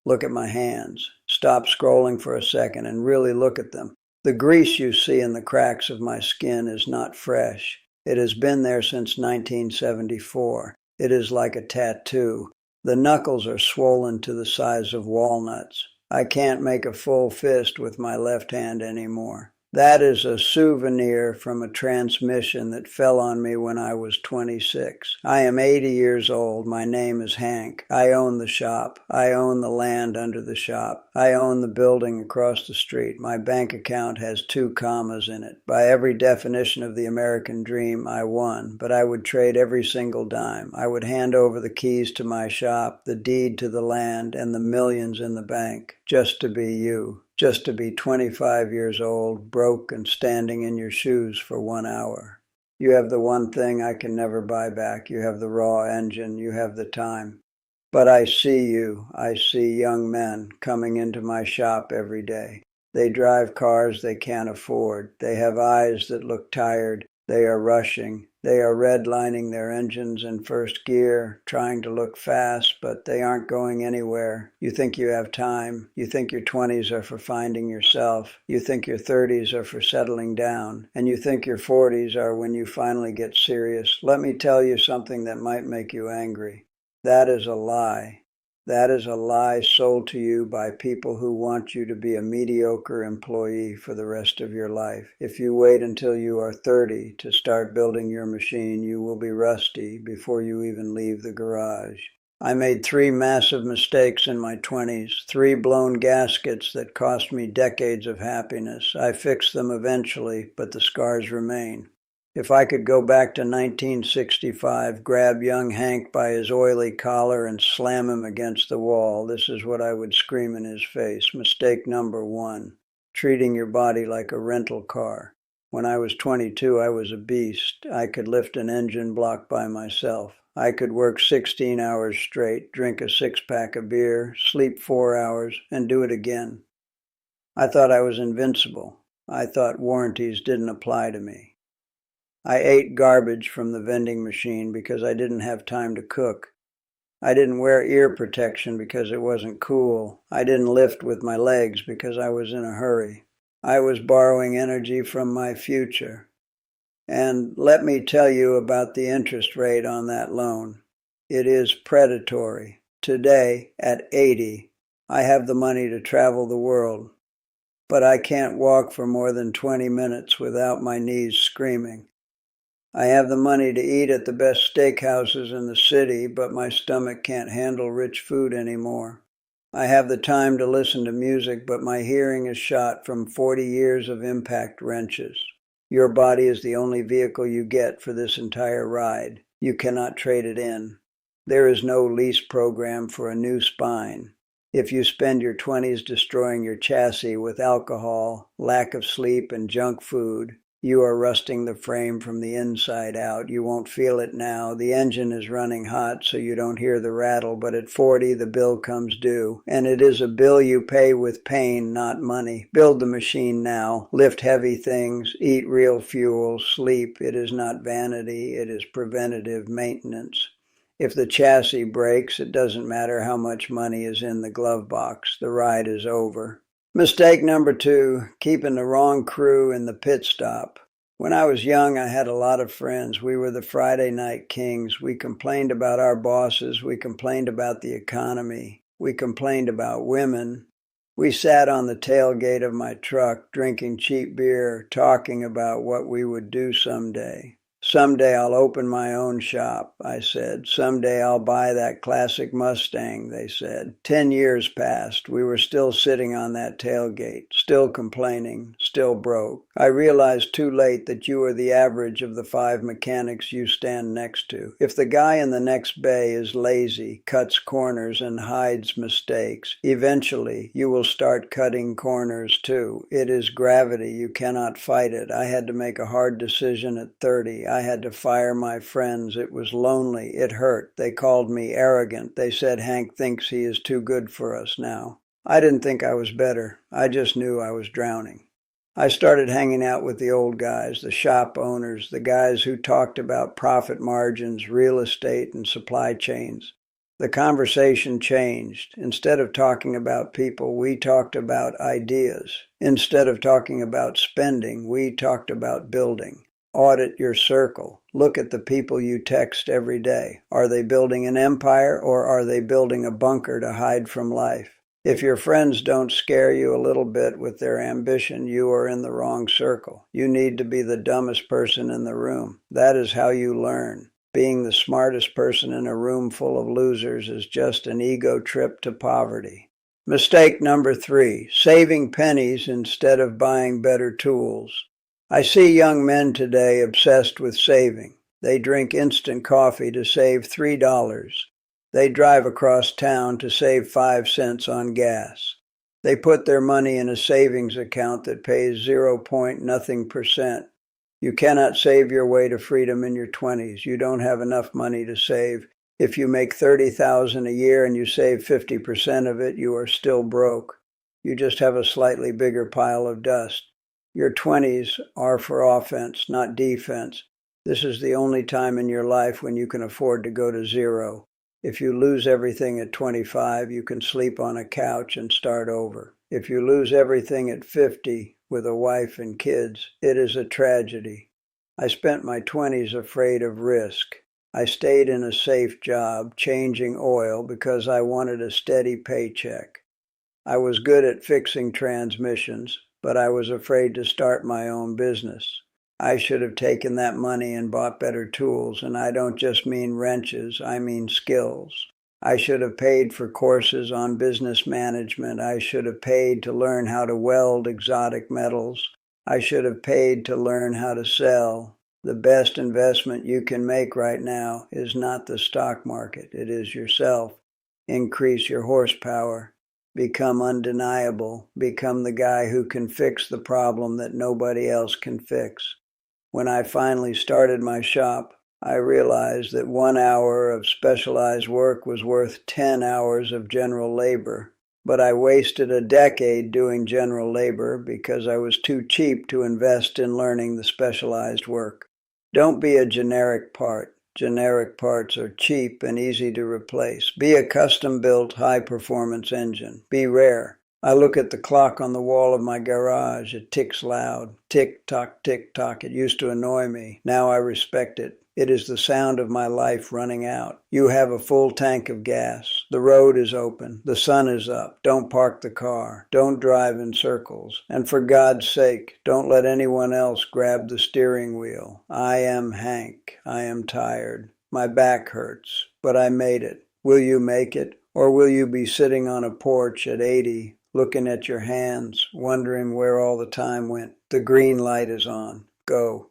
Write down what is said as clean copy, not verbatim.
Look at my hands. Stop scrolling for a second and really look at them. The grease you see in the cracks of my skin is not fresh. It has been there since 1974. It is like a tattoo. The knuckles are swollen to the size of walnuts. I can't make a full fist with my left hand anymore. That is a souvenir from a transmission that fell on me when I was 26. I am 80 years old. My name is Hank. I own the shop. I own the land under the shop. I own the building across the street. My bank account has 2 commas in it. By every definition of the American dream, I won, but I would trade every single dime. I would hand over the keys to my shop, the deed to the land, and the millions in the bank, just to be you. Just to be 25 years old, broke and standing in your shoes for 1 hour. You have the one thing I can never buy back. You have the raw engine. You have the time. But I see you. I see young men coming into my shop every day. They drive cars they can't afford. They have eyes that look tired. They are rushing. They are redlining their engines in first gear, trying to look fast, but they aren't going anywhere. You think you have time. You think your 20s are for finding yourself. You think your 30s are for settling down. And you think your 40s are when you finally get serious. Let me tell you something that might make you angry. That is a lie. That is a lie sold to you by people who want you to be a mediocre employee for the rest of your life. If you wait until you are 30 to start building your machine, you will be rusty before you even leave the garage. I made 3 massive mistakes in my 20s, 3 blown gaskets that cost me decades of happiness. I fixed them eventually, but the scars remain. If I could go back to 1965, grab young Hank by his oily collar and slam him against the wall, this is what I would scream in his face. Mistake number 1, treating your body like a rental car. When I was 22, I was a beast. I could lift an engine block by myself. I could work 16 hours straight, drink a 6-pack of beer, sleep 4 hours, and do it again. I thought I was invincible. I thought warranties didn't apply to me. I ate garbage from the vending machine because I didn't have time to cook. I didn't wear ear protection because it wasn't cool. I didn't lift with my legs because I was in a hurry. I was borrowing energy from my future. And let me tell you about the interest rate on that loan. It is predatory. Today, at 80, I have the money to travel the world. But I can't walk for more than 20 minutes without my knees screaming. I have the money to eat at the best steakhouses in the city, but my stomach can't handle rich food anymore. I have the time to listen to music, but my hearing is shot from 40 years of impact wrenches. Your body is the only vehicle you get for this entire ride. You cannot trade it in. There is no lease program for a new spine. If you spend your 20s destroying your chassis with alcohol, lack of sleep, and junk food, you are rusting the frame from the inside out. You won't feel it now. The engine is running hot, so you don't hear the rattle, but at 40, the bill comes due. And it is a bill you pay with pain, not money. Build the machine now. Lift heavy things. Eat real fuel. Sleep. It is not vanity. It is preventative maintenance. If the chassis breaks, it doesn't matter how much money is in the glove box. The ride is over. Mistake number 2, keeping the wrong crew in the pit stop. When I was young, I had a lot of friends. We were the Friday night kings. We complained about our bosses. We complained about the economy. We complained about women. We sat on the tailgate of my truck, drinking cheap beer, talking about what we would do someday. Someday I'll open my own shop, I said. Someday I'll buy that classic Mustang, they said. 10 years passed. We were still sitting on that tailgate, still complaining, still broke. I realized too late that you are the average of the 5 mechanics you stand next to. If the guy in the next bay is lazy, cuts corners, and hides mistakes, eventually you will start cutting corners too. It is gravity. You cannot fight it. I had to make a hard decision at 30. I had to fire my friends. It was lonely. It hurt. They called me arrogant. They said Hank thinks he is too good for us now. I didn't think I was better. I just knew I was drowning. I started hanging out with the old guys, the shop owners, the guys who talked about profit margins, real estate, and supply chains. The conversation changed. Instead of talking about people, we talked about ideas. Instead of talking about spending, we talked about building. Audit your circle. Look at the people you text every day. Are they building an empire, or are they building a bunker to hide from life? If your friends don't scare you a little bit with their ambition, you are in the wrong circle. You need to be the dumbest person in the room. That is how you learn. Being the smartest person in a room full of losers is just an ego trip to poverty. Mistake number 3, saving pennies instead of buying better tools. I see young men today obsessed with saving. They drink instant coffee to save $3. They drive across town to save 5 cents on gas. They put their money in a savings account that pays 0 point nothing percent. You cannot save your way to freedom in your 20s. You don't have enough money to save. If you make $30,000 a year and you save 50% of it, you are still broke. You just have a slightly bigger pile of dust. Your 20s are for offense, not defense. This is the only time in your life when you can afford to go to zero. If you lose everything at 25, you can sleep on a couch and start over. If you lose everything at 50, with a wife and kids, it is a tragedy. I spent my 20s afraid of risk. I stayed in a safe job, changing oil, because I wanted a steady paycheck. I was good at fixing transmissions, but I was afraid to start my own business. I should have taken that money and bought better tools, and I don't just mean wrenches, I mean skills. I should have paid for courses on business management. I should have paid to learn how to weld exotic metals. I should have paid to learn how to sell. The best investment you can make right now is not the stock market. It is yourself. Increase your horsepower. Become undeniable. Become the guy who can fix the problem that nobody else can fix. When I finally started my shop, I realized that 1 hour of specialized work was worth 10 hours of general labor. But I wasted a decade doing general labor because I was too cheap to invest in learning the specialized work. Don't be a generic part. Generic parts are cheap and easy to replace. Be a custom-built, high-performance engine. Be rare. I look at the clock on the wall of my garage. It ticks loud. Tick-tock, tick-tock. It used to annoy me. Now I respect it. It is the sound of my life running out. You have a full tank of gas. The road is open. The sun is up. Don't park the car. Don't drive in circles. And for God's sake, don't let anyone else grab the steering wheel. I am Hank. I am tired. My back hurts, but I made it. Will you make it? Or will you be sitting on a porch at 80, looking at your hands, wondering where all the time went? The green light is on. Go.